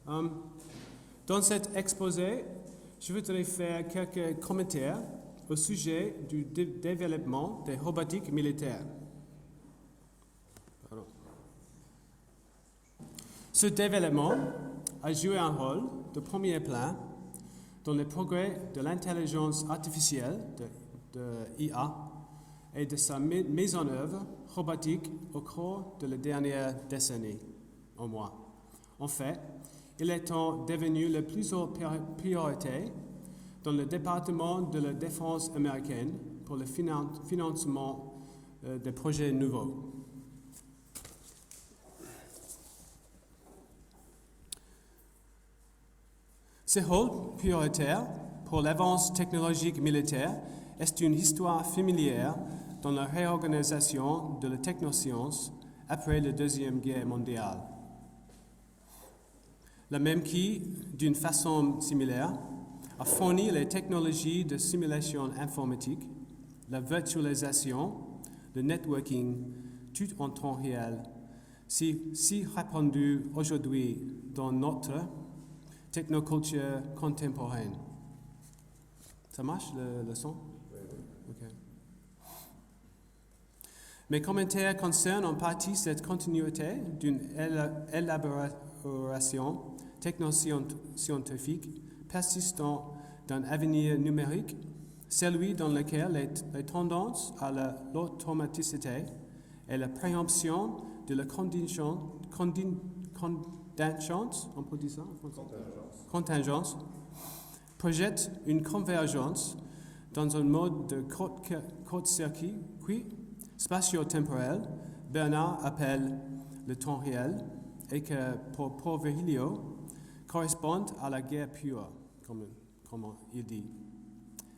Dans cet exposé, je voudrais faire quelques commentaires au sujet du développement des robotiques militaires. Pardon. Ce développement a joué un rôle de premier plan dans le progrès de l'intelligence artificielle, de IA, et de sa mise en œuvre robotique au cours de la dernière décennie, au moins. En fait, il est devenu la plus haute priorité dans le département de la défense américaine pour le financement des projets nouveaux. Ce rôle prioritaire pour l'avance technologique militaire est une histoire familière dans la réorganisation de la technoscience après la Deuxième Guerre mondiale. La même qui, d'une façon similaire, a fourni les technologies de simulation informatique, la virtualisation, le networking, tout en temps réel, si répandu aujourd'hui dans notre technoculture contemporaine. Ça marche le son? Okay. Mes commentaires concernent en partie cette continuité d'une élaboration technoscientifique persistant d'un avenir numérique, celui dans lequel les tendances à l'automaticité et la préemption de la contingence, on peut dire ça en français? Contingence, projettent une convergence dans un mode de court-circuit spatio-temporel, Bernard appelle le temps réel, et que pour Virgilio correspond à la guerre pure, comme il dit.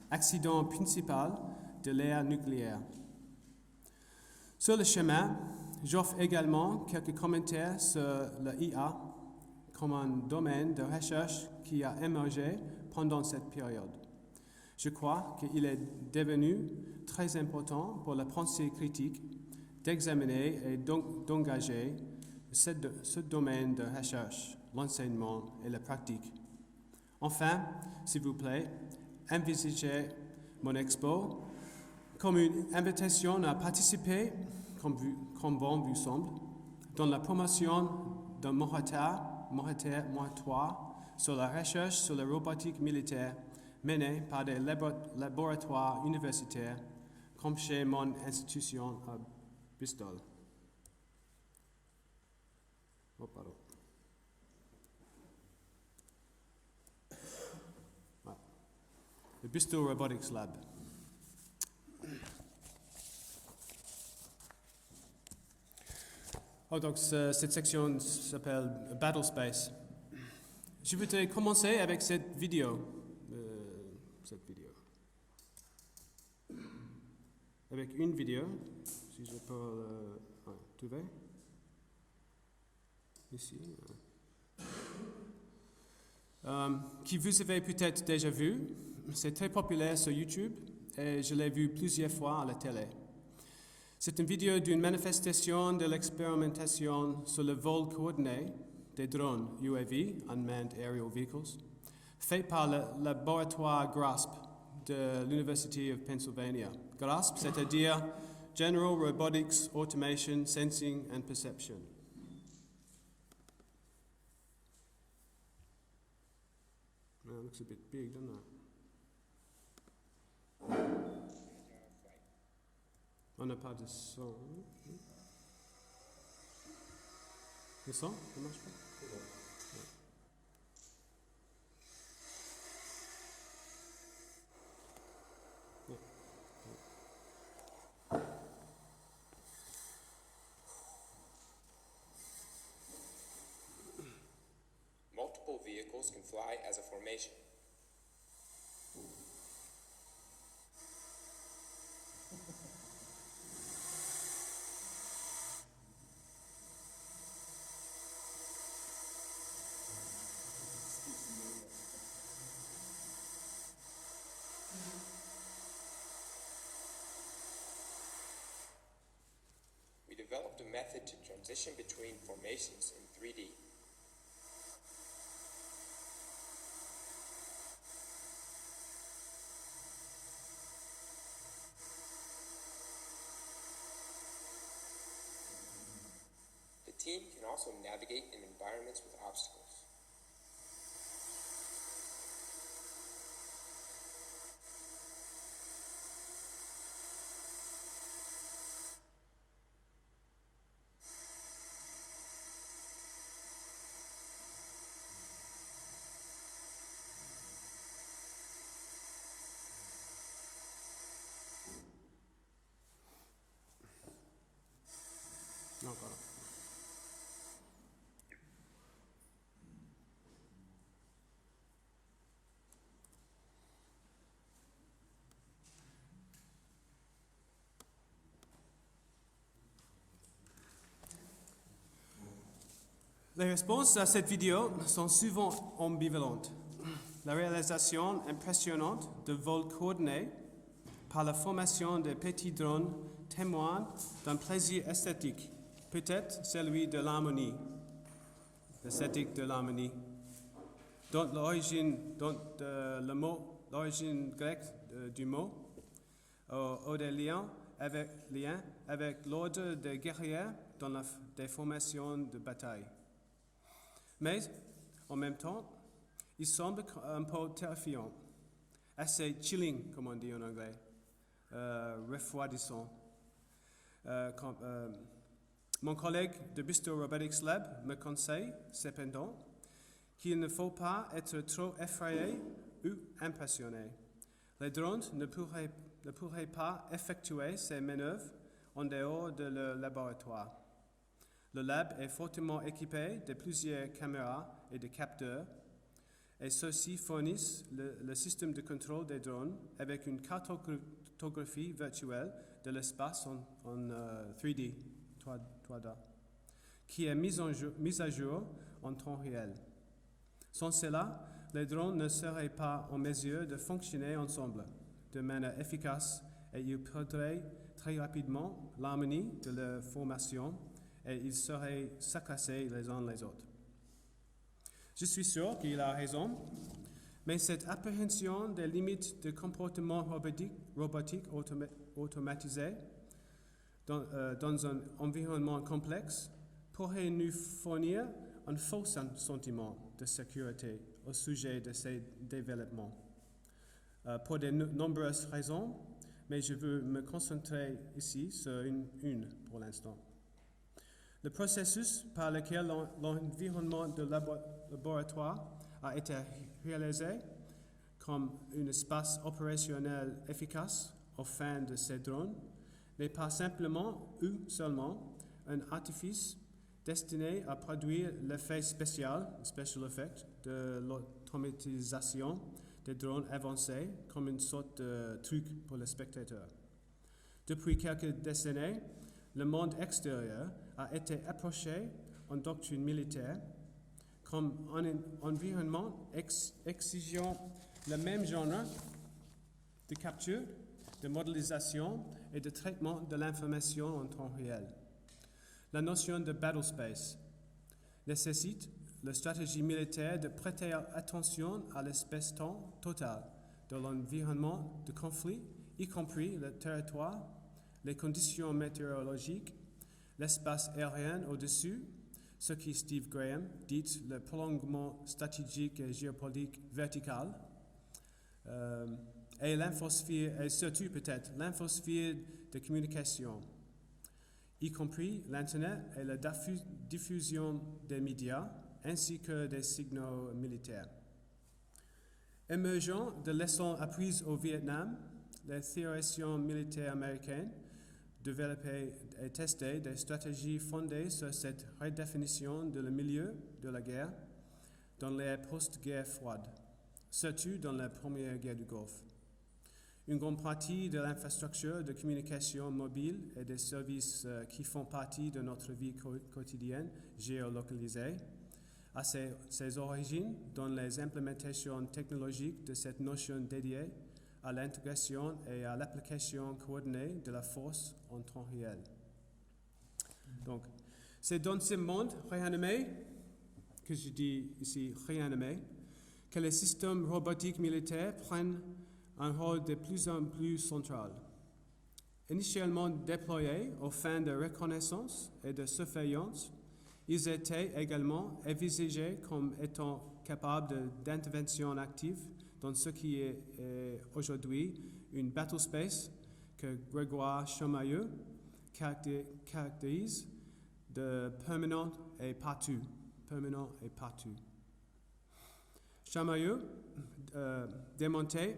Accident principal de l'ère nucléaire. Sur le chemin, j'offre également quelques commentaires sur la IA comme un domaine de recherche qui a émergé pendant cette période. Je crois qu'il est devenu très important pour la pensée critique d'examiner et d'engager ce domaine de recherche, l'enseignement et la pratique. Enfin, s'il vous plaît, envisagez mon expo comme une invitation à participer, comme bon vous semble, dans la promotion d'un moratoire sur la recherche sur la robotique militaire menée par des laboratoires universitaires, comme chez mon institution à Bristol. Oh, pardon. Ouais. Le Bristol Robotics Lab. Oh, donc, cette section s'appelle Battle Space. Je voudrais commencer avec cette vidéo. Avec une vidéo, si je peux trouver. Ici. Qui vous avez peut-être déjà vu. C'est très populaire sur YouTube et je l'ai vu plusieurs fois à la télé. C'est une vidéo d'une manifestation de l'expérimentation sur le vol coordonné des drones UAV, Unmanned Aerial Vehicles, fait par le laboratoire GRASP de l'University of Pennsylvania. GRASP, c'est-à-dire General Robotics Automation, Sensing and Perception. That looks a bit big, doesn't it? On n'a pas de son. Le son, ça marche pas? Multiple vehicles can fly as a formation. We developed a method to transition between formations in 3D. The team can also navigate in environments with obstacles. Encore. Les réponses à cette vidéo sont souvent ambivalentes. La réalisation impressionnante de vols coordonnés par la formation de petits drones témoigne d'un plaisir esthétique, peut-être celui de l'harmonie, l'esthétique de l'harmonie, dont l'origine grecque du mot, ou des liens avec l'ordre des guerriers dans des formations de bataille. Mais, en même temps, il semble un peu terrifiant, assez chilling, comme on dit en anglais, refroidissant. Mon collègue de Bristol Robotics Lab me conseille, cependant, qu'il ne faut pas être trop effrayé ou impressionné. Les drones ne pourraient pas effectuer ces manœuvres en dehors de leur laboratoire. Le lab est fortement équipé de plusieurs caméras et de capteurs, et ceux-ci fournissent le système de contrôle des drones avec une cartographie virtuelle de l'espace en 3D, qui est mise à jour en temps réel. Sans cela, les drones ne seraient pas en mesure de fonctionner ensemble de manière efficace et ils perdraient très rapidement l'harmonie de leur formation et ils seraient sacassés les uns les autres. Je suis sûr qu'il a raison, mais cette appréhension des limites de comportement robotique automatisé dans un environnement complexe pourrait nous fournir un faux sentiment de sécurité au sujet de ces développements. Pour de nombreuses raisons, mais je veux me concentrer ici sur une pour l'instant. Le processus par lequel l'environnement de laboratoire a été réalisé comme un espace opérationnel efficace aux fins de ces drones n'est pas simplement ou seulement un artifice destiné à produire l'effet spécial, special effect, de l'automatisation des drones avancés comme une sorte de truc pour le spectateur. Depuis quelques décennies, le monde extérieur a été approché en doctrine militaire comme un environnement exigeant le même genre de capture, de modélisation et de traitement de l'information en temps réel. La notion de battle space nécessite la stratégie militaire de prêter attention à l'espace-temps total de l'environnement de conflit, y compris le territoire, les conditions météorologiques, l'espace aérien au-dessus, ce qui Steve Graham dit le prolongement stratégique et géopolitique vertical, et l'infosphère, et surtout peut-être l'infosphère de communication, y compris l'Internet et la diffusion des médias, ainsi que des signaux militaires. Émergent de leçons apprises au Vietnam, les théoriciens militaires américains développaient et testaient des stratégies fondées sur cette redéfinition de le milieu de la guerre dans l'ère post-guerre froide, surtout dans la première guerre du Golfe. Une grande partie de l'infrastructure de communication mobile et des services qui font partie de notre vie quotidienne géolocalisée a ses origines dans les implémentations technologiques de cette notion dédiée à l'intégration et à l'application coordonnée de la force en temps réel. Donc, c'est dans ce monde réanimé, que je dis ici réanimé, que les systèmes robotiques militaires prennent un rôle de plus en plus central. Initialement déployés aux fins de reconnaissance et de surveillance, Ils étaient également envisagés comme étant capables d'intervention active dans ce qui est aujourd'hui une battle space que Grégoire Chamailleux caractérise de permanent et partout. Permanent et partout. Chamailleux a démontré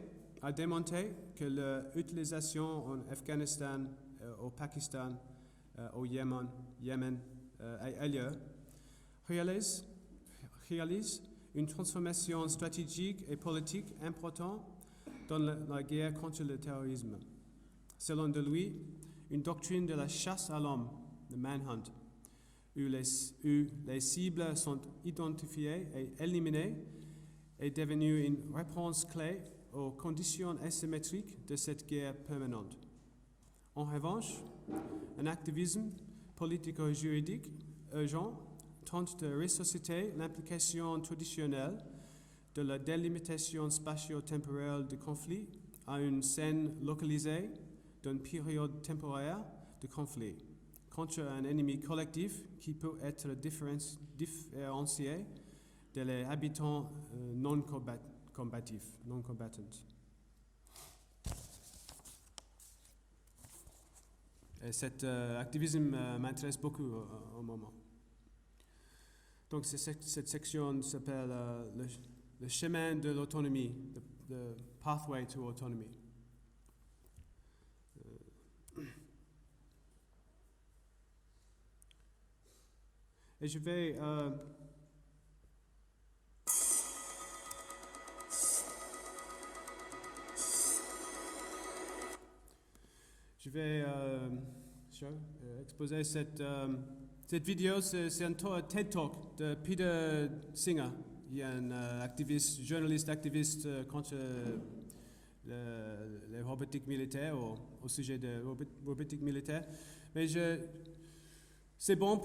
que l'utilisation en Afghanistan, au Pakistan, au Yémen et ailleurs réalise une transformation stratégique et politique importante dans la guerre contre le terrorisme. Selon de lui, une doctrine de la chasse à l'homme, le manhunt, où les cibles sont identifiées et éliminées, est devenue une réponse clé aux conditions asymétriques de cette guerre permanente. En revanche, un activisme politico-juridique urgent tente de ressusciter l'implication traditionnelle de la délimitation spatio-temporelle du conflit à une scène localisée d'une période temporaire de conflit contre un ennemi collectif qui peut être différencié de les habitants non combatifs, non combattants. Et cet activisme m'intéresse beaucoup au moment. Donc cette section s'appelle le chemin de l'autonomie, the pathway to autonomy. Et je vais exposer cette vidéo. C'est un TED Talk de Peter Singer. Il est un journaliste activiste contre les robotiques militaires, au sujet de robotiques militaires. Mais c'est bon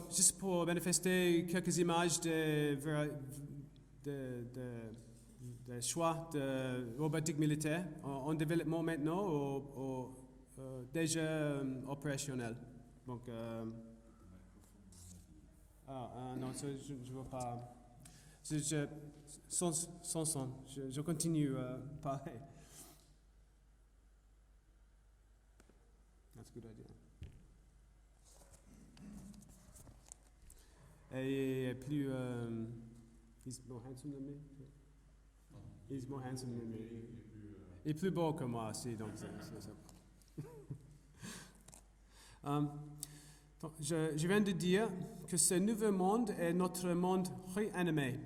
juste pour manifester quelques images des choix de robotique militaire en développement maintenant ou déjà opérationnel. Donc, non, je ne veux pas. Sans son, je continue à parler. That's a good idea. Et plus, he's more handsome than me. He's more handsome than me. Il est plus beau que moi aussi, donc c'est ça. Donc, je viens de dire que ce nouveau monde est notre monde réanimé.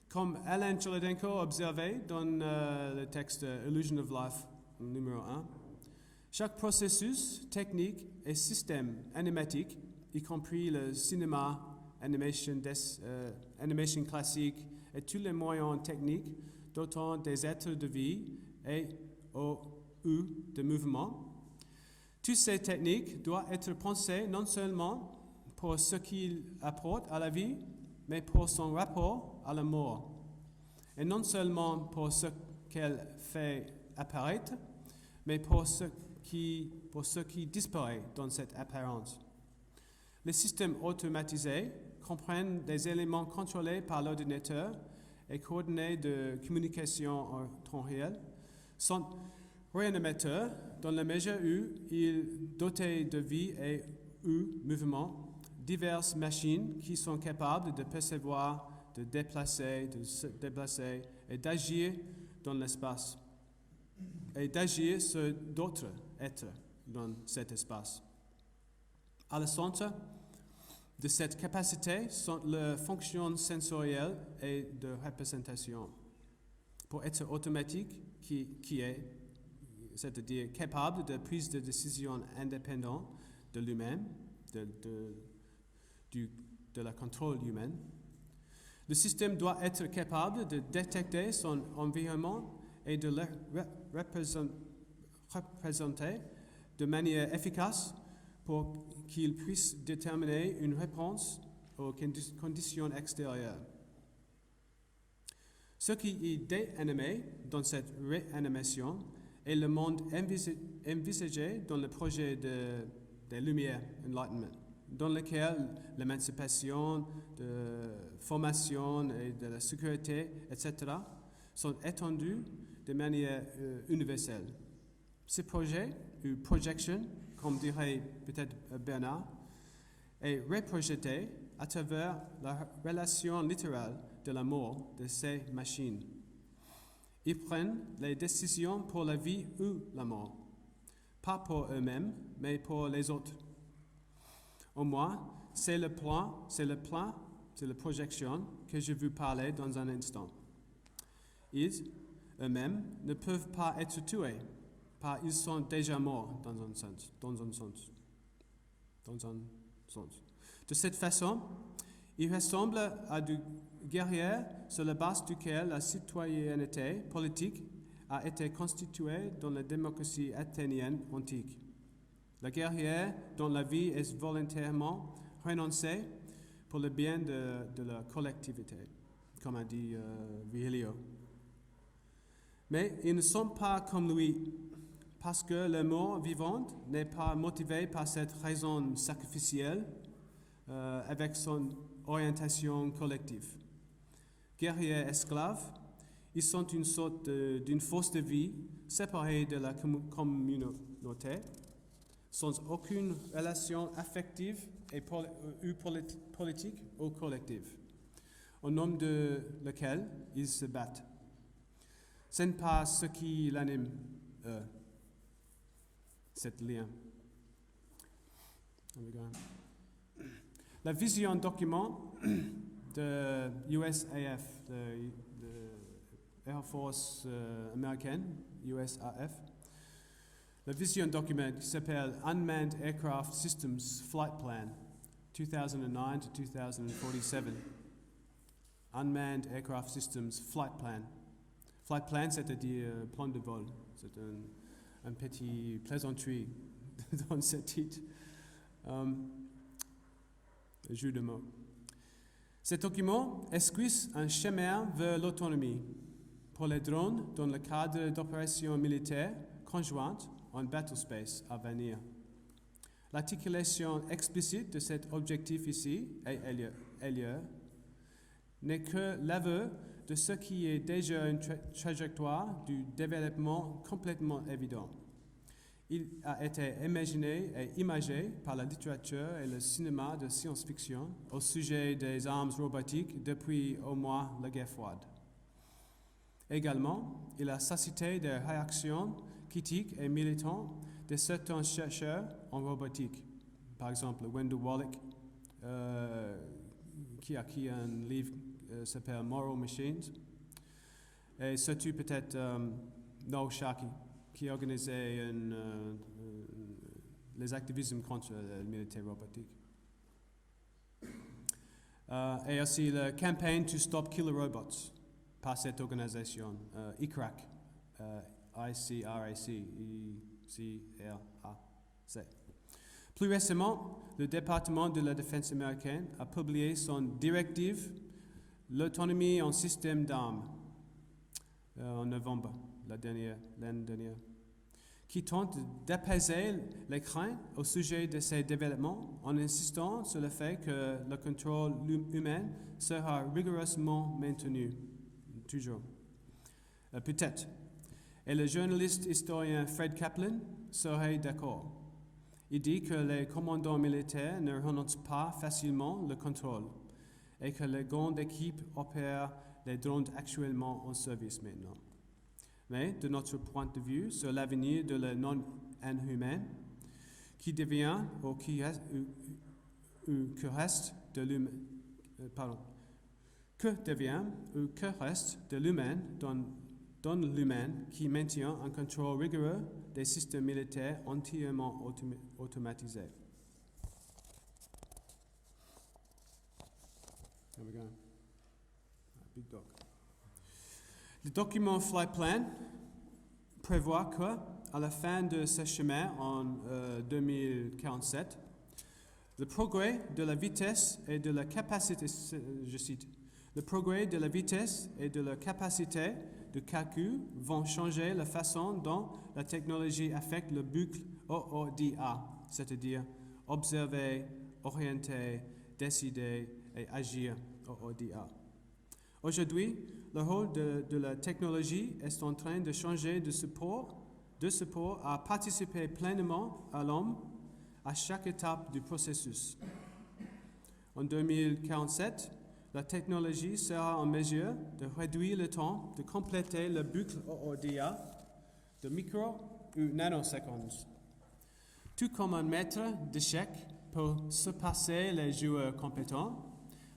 Comme Alan Cholodenko observait dans le texte Illusion of Life, numéro 1, chaque processus technique et système animatique, y compris le cinéma, animation classique et tous les moyens techniques dotant des êtres de vie et ou de mouvement. Toutes ces techniques doivent être pensées non seulement pour ce qu'ils apportent à la vie, mais pour son rapport à la mort. Et non seulement pour ce qu'elle fait apparaître, mais pour ce qui disparaît dans cette apparence. Les systèmes automatisés comprennent des éléments contrôlés par l'ordinateur et coordonnés de communication en temps réel, sont réanimateurs dans la mesure où ils dotent de vie et ou mouvement diverses machines qui sont capables de percevoir, de se déplacer et d'agir dans l'espace et d'agir sur d'autres êtres dans cet espace. À le centre de cette capacité sont les fonctions sensorielles et de représentation. Pour être automatique, qui est, c'est-à-dire capable de prise de décision indépendante de lui-même, de la contrôle humain, le système doit être capable de détecter son environnement et de le représenter de manière efficace pour qu'il puisse déterminer une réponse aux conditions extérieures. Ce qui est déanimé dans cette réanimation est le monde envisagé dans le projet des Lumières, Enlightenment, dans lequel l'émancipation, de formation et de la sécurité, etc., sont étendus de manière universelle. Ce projet, ou projection, comme dirait peut-être Bernard, est reprojeté à travers la relation littérale de la mort de ces machines. Ils prennent les décisions pour la vie ou la mort, pas pour eux-mêmes, mais pour les autres. Au moins, c'est la projection que je veux parler dans un instant. Ils, eux-mêmes, ne peuvent pas être tués, car ils sont déjà morts dans un sens. De cette façon, ils ressemblent à des guerriers sur la base duquel la citoyenneté politique a été constituée dans la démocratie athénienne antique. La guerrière dont la vie est volontairement renoncée pour le bien de la collectivité, comme a dit Virgilio. Mais ils ne sont pas comme lui, parce que la mort vivante n'est pas motivée par cette raison sacrificielle avec son orientation collective. Guerriers esclaves, ils sont une sorte d'une force de vie séparée de la communauté, sans aucune relation affective ou politique ou collective, au nom de laquelle ils se battent. Ce n'est pas ce qui l'anime, cet lien. La vision document de USAF, de Air Force américaine, USAF, la vision document qui s'appelle Unmanned Aircraft Systems Flight Plan, 2009 to 2047. Unmanned Aircraft Systems Flight Plan. Flight Plan, c'est-à-dire plan de vol. C'est un petit plaisanterie dans ce titre. Jeu de mots. Ce document esquisse un chemin vers l'autonomie pour les drones dans le cadre d'opérations militaires conjointes en battlespace à venir. L'articulation explicite de cet objectif ici et ailleurs n'est que l'aveu de ce qui est déjà une trajectoire du développement complètement évident. Il a été imaginé et imagé par la littérature et le cinéma de science-fiction au sujet des armes robotiques depuis au moins la guerre froide. Également, il a suscité des réactions critiques et militantes de certains chercheurs en robotique. Par exemple, Wendell Wallach, qui a écrit un livre qui s'appelle Moral Machines, et surtout peut-être Noah Sharkey, qui organisait les activismes contre le militaire robotique. Et aussi la Campaign to Stop Killer Robots par cette organisation, ICRAC, ICRAC. Plus récemment, le département de la défense américaine a publié son directive L'autonomie en système d'armes en novembre l'année dernière, qui tente d'apaiser les craintes au sujet de ces développements en insistant sur le fait que le contrôle humain sera rigoureusement maintenu, toujours. Peut-être. Et le journaliste historien Fred Kaplan serait d'accord. Il dit que les commandants militaires ne renoncent pas facilement le contrôle et que les grandes équipes opèrent les drones actuellement en service maintenant. Mais de notre point de vue sur l'avenir de la non-inhumain, qui devient ou que reste de l'humain, que devient ou que reste de l'humain dans l'humain qui maintient un contrôle rigoureux des systèmes militaires entièrement automatisés. There we go. Big dog. Le document Flight Plan prévoit que, à la fin de ce chemin en 2047, le progrès de la vitesse et de la capacité, je cite, le progrès de la vitesse et de la capacité de calcul vont changer la façon dont la technologie affecte le boucle OODA, c'est-à-dire observer, orienter, décider et agir ODA. Aujourd'hui, le rôle de la technologie est en train de changer de support à participer pleinement à l'homme à chaque étape du processus. En 2047, la technologie sera en mesure de réduire le temps de compléter le boucle ODA de micro ou nanosecondes. Tout comme un maître d'échecs peut surpasser les joueurs compétents,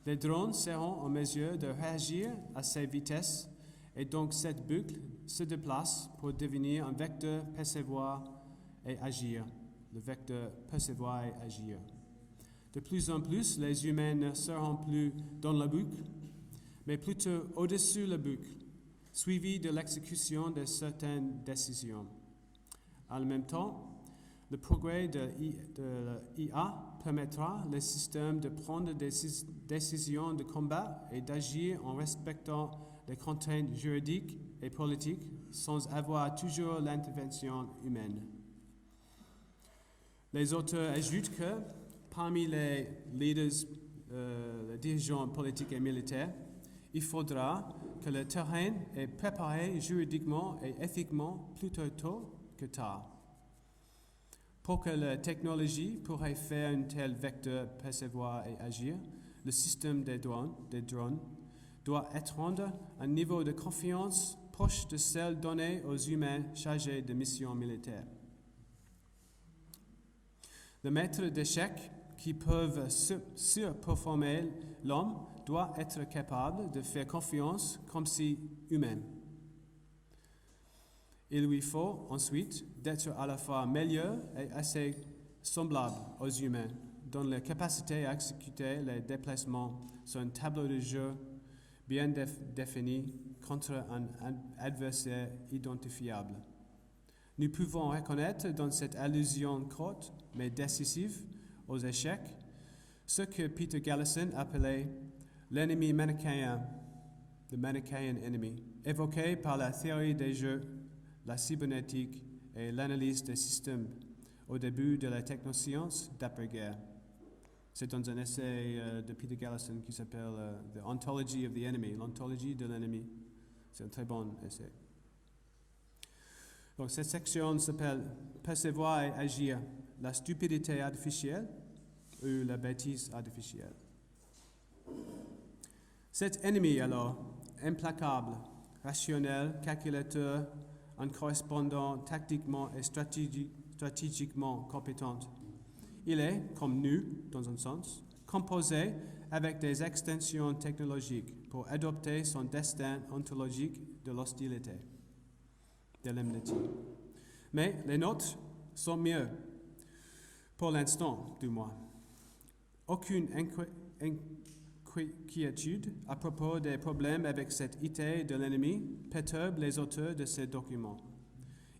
les drones seront en mesure de réagir à ces vitesses et donc cette boucle se déplace pour devenir un vecteur percevoir et agir. Le vecteur percevoir et agir. De plus en plus, les humains ne seront plus dans la boucle, mais plutôt au-dessus de la boucle, suivi de l'exécution de certaines décisions. En même temps, le progrès de l'IA permettra les systèmes de prendre des décisions de combat et d'agir en respectant les contraintes juridiques et politiques sans avoir toujours l'intervention humaine. Les auteurs ajoutent que parmi les leaders, les dirigeants politiques et militaires, il faudra que le terrain est préparé juridiquement et éthiquement plutôt tôt que tard. Pour que la technologie pourrait faire un tel vecteur percevoir et agir, le système des drones doit atteindre un niveau de confiance proche de celle donnée aux humains chargés de missions militaires. Les maîtres d'échecs qui peuvent surperformer l'homme doit être capable de faire confiance comme si humain. Il lui faut ensuite d'être à la fois meilleur et assez semblable aux humains, dans la capacité à exécuter les déplacements sur un tableau de jeu bien défini contre un adversaire identifiable. Nous pouvons reconnaître dans cette allusion courte mais décisive aux échecs ce que Peter Galison appelait l'ennemi manichéen, the Manichaean enemy, évoqué par la théorie des jeux, la cybernétique et l'analyse des systèmes au début de la technoscience d'après-guerre. C'est dans un essai de Peter Galison qui s'appelle The Ontology of the Enemy, l'ontologie de l'ennemi. C'est un très bon essai. Donc cette section s'appelle Percevoir et agir, la stupidité artificielle ou la bêtise artificielle. Cet ennemi alors, implacable, rationnel, calculateur, un correspondant tactiquement et stratégiquement compétent. Il est, comme nous, dans un sens, composé avec des extensions technologiques pour adopter son destin ontologique de l'hostilité, de l'enmity. Mais les nôtres sont mieux, pour l'instant du moins. Aucune inquiétude à propos des problèmes avec cette idée de l'ennemi perturbe les auteurs de ces documents.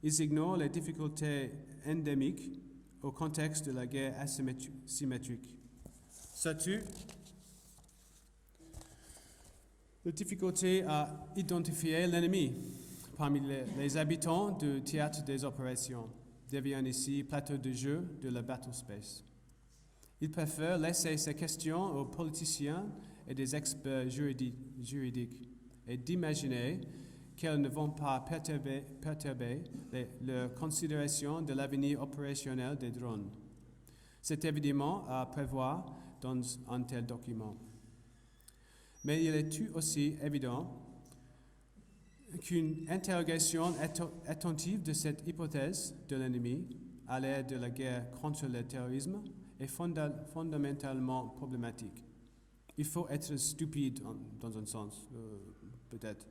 Ils ignorent les difficultés endémiques au contexte de la guerre asymétrique. Surtout, la difficulté à identifier l'ennemi parmi les habitants du théâtre des opérations devient ici plateau de jeu de la battle space. Ils préfèrent laisser ces questions aux politiciens et des experts juridiques et d'imaginer qu'elles ne vont pas perturber leur considération de l'avenir opérationnel des drones. C'est évidemment à prévoir dans un tel document. Mais il est tout aussi évident qu'une interrogation attentive de cette hypothèse de l'ennemi à l'ère de la guerre contre le terrorisme est fondamentalement problématique. Il faut être stupide dans un sens, peut-être,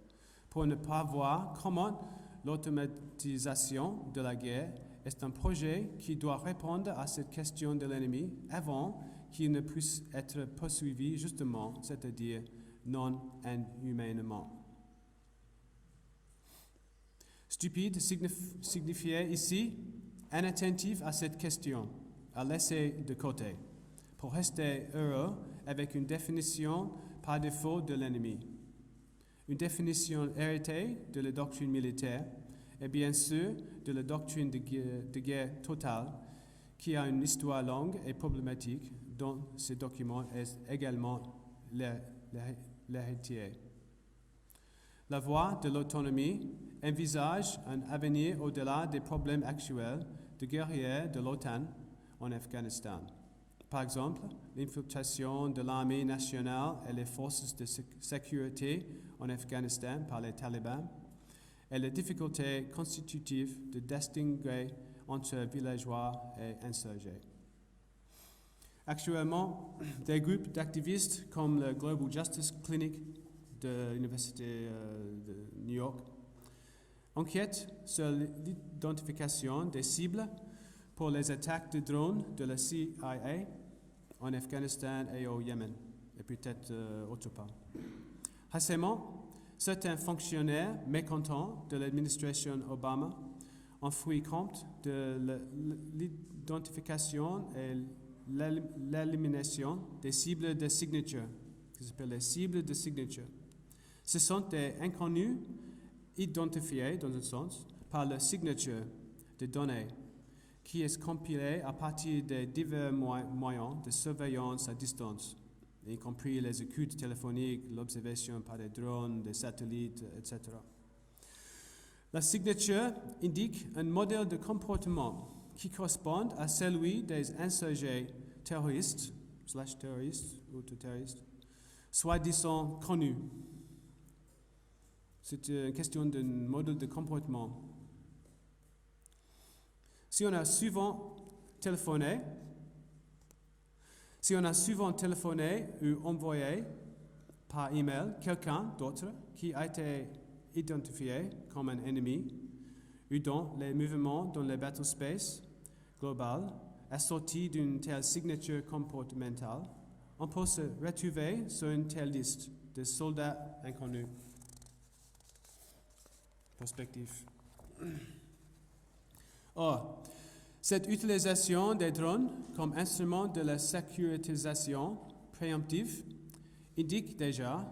pour ne pas voir comment l'automatisation de la guerre est un projet qui doit répondre à cette question de l'ennemi avant qu'il ne puisse être poursuivi justement, c'est-à-dire non inhumainement. Stupide signifiait ici inattentif à cette question, à laisser de côté, pour rester heureux avec une définition par défaut de l'ennemi. Une définition héritée de la doctrine militaire et bien sûr de la doctrine de guerre totale qui a une histoire longue et problématique dont ce document est également l'héritier. La voie de l'autonomie envisage un avenir au-delà des problèmes actuels de guerriers de l'OTAN en Afghanistan. Par exemple, l'infiltration de l'armée nationale et les forces de sécurité en Afghanistan par les talibans et les difficultés constitutives de distinguer entre villageois et insurgés. Actuellement, des groupes d'activistes comme le Global Justice Clinic de l'Université de New York enquêtent sur l'identification des cibles pour les attaques de drones de la CIA en Afghanistan et au Yémen, et peut-être autre part. Récemment, certains fonctionnaires mécontents de l'administration Obama ont pris compte de l'identification et l'élimination des cibles de signature, qui s'appellent les cibles de signature. Ce sont des inconnus identifiés, dans un sens, par la signature de données, qui est compilée à partir des divers moyens de surveillance à distance, y compris les écoutes téléphoniques, l'observation par des drones, des satellites, etc. La signature indique un modèle de comportement qui correspond à celui des insurgés terroristes, ou terroristes, soi-disant connus. C'est une question d'un modèle de comportement. Si on a souvent téléphoné ou envoyé par email quelqu'un d'autre qui a été identifié comme un ennemi, ou dont les mouvements dans le battlespace global assortis d'une telle signature comportementale, on peut se retrouver sur une telle liste de soldats inconnus. Perspective. Or, cette utilisation des drones comme instrument de la sécurisation préemptive indique déjà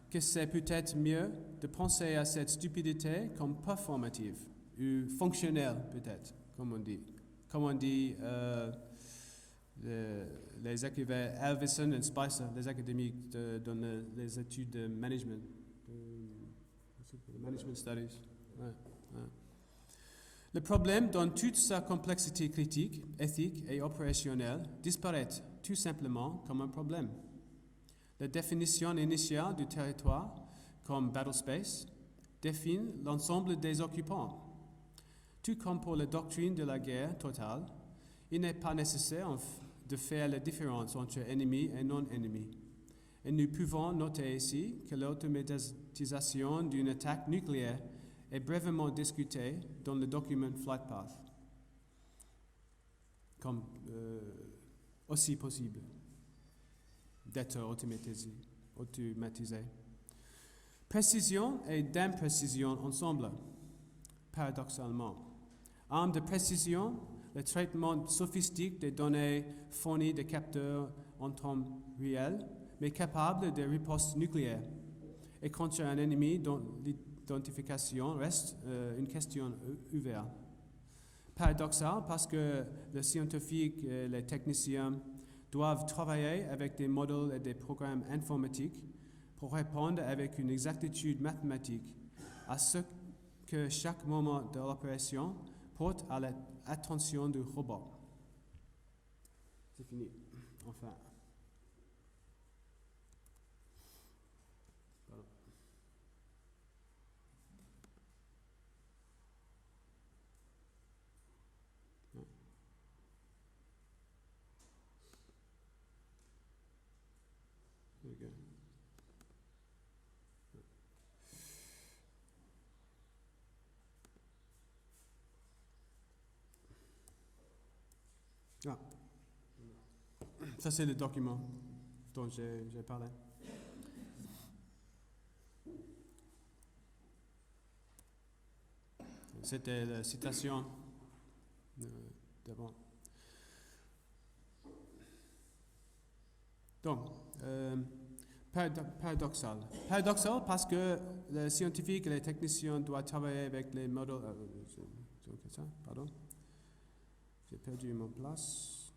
que c'est peut-être mieux de penser à cette stupidité comme performative ou fonctionnelle, peut-être, comme on dit. Comme on dit les écrivains Alvison et Spicer, les académiques dans les études de management, management studies. Ouais. Le problème, dans toute sa complexité critique, éthique et opérationnelle, disparaît tout simplement comme un problème. La définition initiale du territoire comme battlespace définit l'ensemble des occupants. Tout comme pour la doctrine de la guerre totale, il n'est pas nécessaire de faire la différence entre ennemis et non-ennemis. Et nous pouvons noter ici que l'automatisation d'une attaque nucléaire est brièvement discutée dans le document Flight Path comme aussi possible d'être automatisé. Précision et d'imprécision ensemble, paradoxalement. Arme de précision, le traitement sophistique des données fournies de capteurs en temps réel, mais capable de ripostes nucléaires. Et contre un ennemi dont l'identification reste une question ouverte. Paradoxal parce que les scientifiques et les techniciens doivent travailler avec des modèles et des programmes informatiques pour répondre avec une exactitude mathématique à ce que chaque moment de l'opération porte à l'attention du robot. C'est fini, enfin. Voilà. Okay. Ah. Ça, c'est le document dont j'ai parlé. C'était la citation d'avant. Donc, paradoxal. Paradoxal parce que les scientifiques et les techniciens doivent travailler avec les modèles. Pardon. J'ai perdu mon place.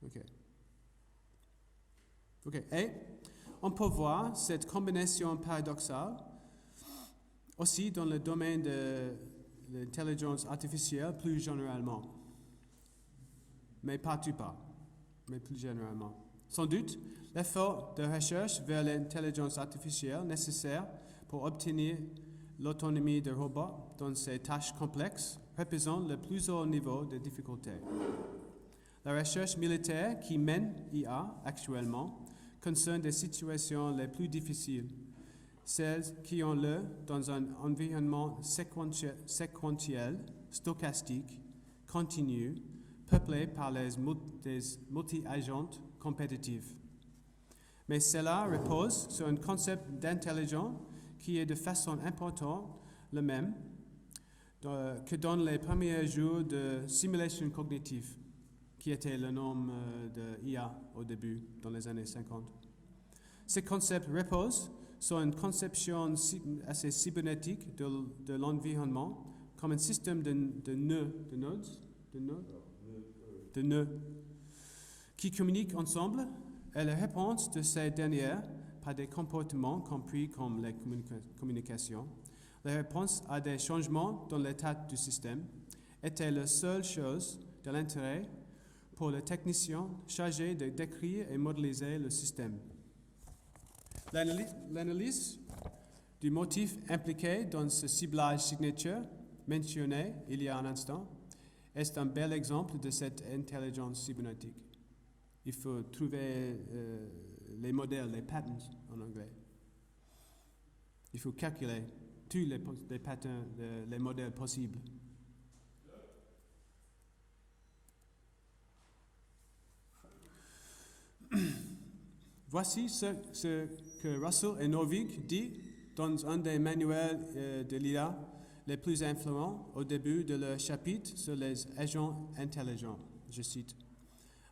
Ok. Ok. Et on peut voir cette combinaison paradoxale aussi dans le domaine de l'intelligence artificielle plus généralement. Mais partout pas, mais plus généralement. Sans doute, l'effort de recherche vers l'intelligence artificielle nécessaire pour obtenir l'autonomie des robots dans ces tâches complexes représente le plus haut niveau de difficulté. La recherche militaire qui mène IA actuellement concerne des situations les plus difficiles, celles qui ont lieu dans un environnement séquentiel, stochastique, continu, peuplé par des multi-agents compétitifs. Mais cela repose sur un concept d'intelligence qui est de façon importante le même que dans les premiers jours de simulation cognitive, qui était le nom de IA au début, dans les années 50. Ce concept repose sur une conception assez cybernétique de l'environnement comme un système de nœuds qui communiquent ensemble et la réponse de ces dernières par des comportements compris comme la communication. La réponse à des changements dans l'état du système était la seule chose de l'intérêt pour le technicien chargé de décrire et modéliser le système. L'analyse du motif impliqué dans ce ciblage signature mentionné il y a un instant est un bel exemple de cette intelligence cybernétique. Il faut trouver les modèles, les patterns en anglais. Il faut calculer tous les patterns, les modèles possibles. Voici ce que Russell et Norvig dit dans un des manuels de l'IA les plus influents au début de leur chapitre sur les agents intelligents. Je cite.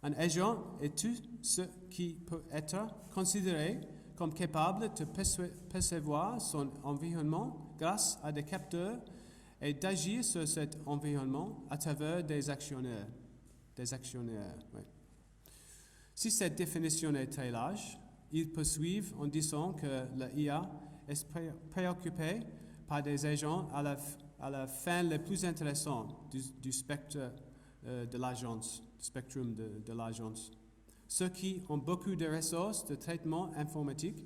Un agent est tout ce qui peut être considéré comme capable de percevoir son environnement grâce à des capteurs et d'agir sur cet environnement à travers des actionnaires. Oui. Si cette définition est très large, ils poursuivent en disant que l'IA est préoccupée par des agents à la fin les plus intéressants du spectre de l'agence, spectrum de l'agence. Ceux qui ont beaucoup de ressources de traitement informatique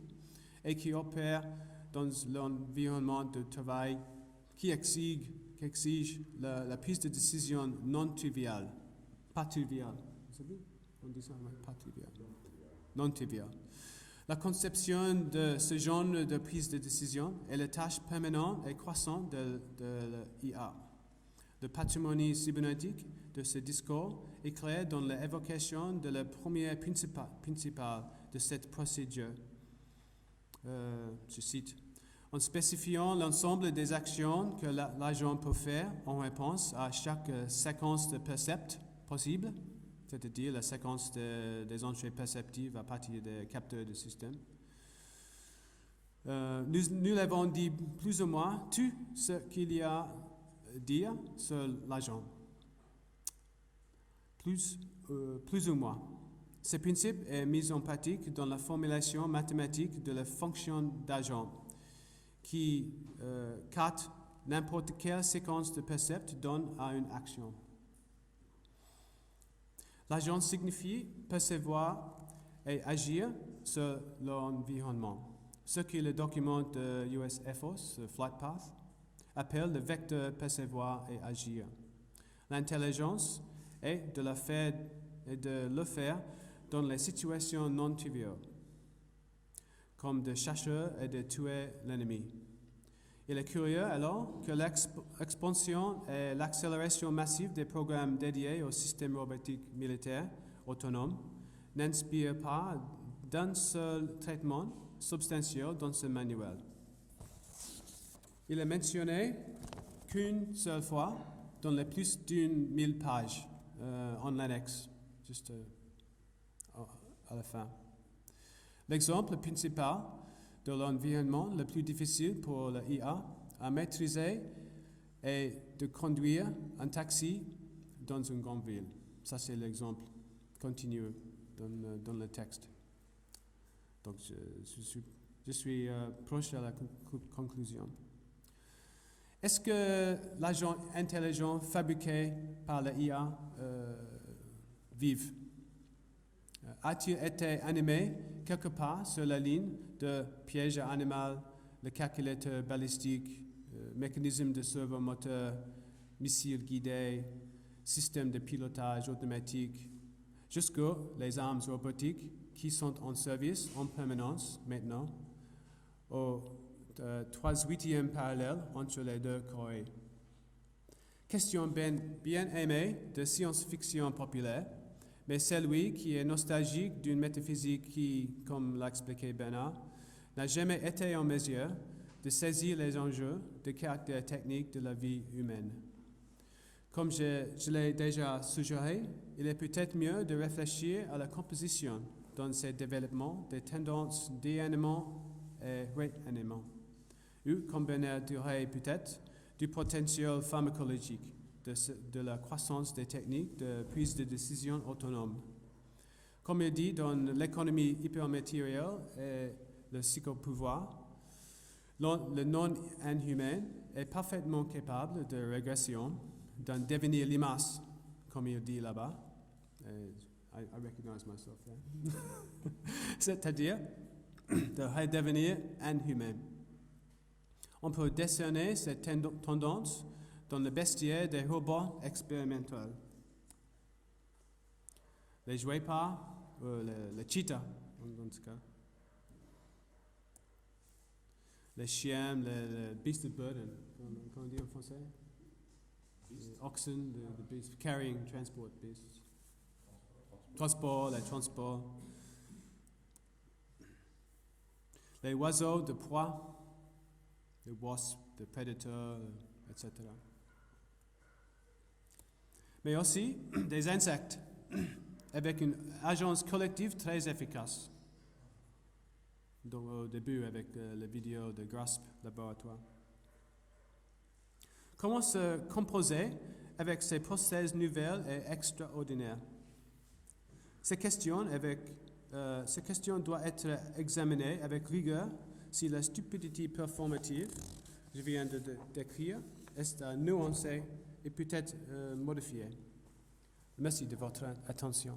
et qui opèrent dans l'environnement de travail qui exige la prise de décision non triviale. Pas triviale. Vous savez? On dit ça, pas trivial. Non trivial. La conception de ce genre de prise de décision est la tâche permanente et croissante de l'IA. Le patrimoine cybernétique de ce discours est clair dans l'évocation de la première principale de cette procédure. Je cite. En spécifiant l'ensemble des actions que l'agent peut faire en réponse à chaque séquence de percept possible, c'est-à-dire la séquence des entrées perceptives à partir des capteurs du système. Nous l'avons dit plus ou moins tout ce qu'il y a à dire sur l'agent. Plus ou moins. Ce principe est mis en pratique dans la formulation mathématique de la fonction d'agent qui capte n'importe quelle séquence de percept donne à une action. L'agent signifie percevoir et agir sur l'environnement, ce que le document de US Air Force, Flight Path, appelle le vecteur percevoir et agir. L'intelligence est de le faire dans les situations non triviales, comme de chercher et de tuer l'ennemi. Il est curieux alors que l'expansion et l'accélération massive des programmes dédiés au système robotique militaire autonome n'inspirent pas d'un seul traitement substantiel dans ce manuel. Il est mentionné qu'une seule fois dans les plus d'1000 pages en l'annexe, juste à la fin. L'exemple principal de l'environnement le plus difficile pour l'IA à maîtriser est de conduire un taxi dans une grande ville. Ça, c'est l'exemple continu dans le texte. Donc je suis proche à la conclusion. Est-ce que l'agent intelligent fabriqué par la IA vive? A-t-il été animé quelque part sur la ligne de piège à animal, le calculateur balistique, mécanisme de servo moteur, missile guidé, système de pilotage automatique, jusqu'aux les armes robotiques qui sont en service en permanence maintenant, au 3/8e parallèle entre les deux Corées. Question bien aimée de science-fiction populaire, mais celui qui est nostalgique d'une métaphysique qui, comme l'a expliqué Bernard, n'a jamais été en mesure de saisir les enjeux de caractère technique de la vie humaine. Comme je l'ai déjà suggéré, il est peut-être mieux de réfléchir à la composition dans ces développements des tendances d'événements et réanimants, ou, comme Bernard dirait peut-être, du potentiel pharmacologique de la croissance des techniques de prise de décision autonome. Comme il dit dans l'économie hypermatérielle et le psychopouvoir, le non-inhumain est parfaitement capable de régression, d'en devenir limace, comme il dit là-bas. I recognize myself there. C'est-à-dire de redevenir inhumain. On peut décerner cette tendance dans le bestiaire des robots expérimentaux. Les jouets-pas, les cheetahs, en tout cas. Les chiens, les beast of burden, comment on dit en français? Les oxen, the beast, carrying, transport beasts. Transport, les transports. Les oiseaux de proie, les wasps, les predators, etc. Mais aussi des insectes, avec une agence collective très efficace. Donc, au début, avec la vidéo de Grasp Laboratoire. Comment se composer avec ces process nouvelles et extraordinaires? Ces questions doivent être examinées avec rigueur si la stupidité performative, je viens de décrire, est nuancée et peut-être modifiée. Merci de votre attention.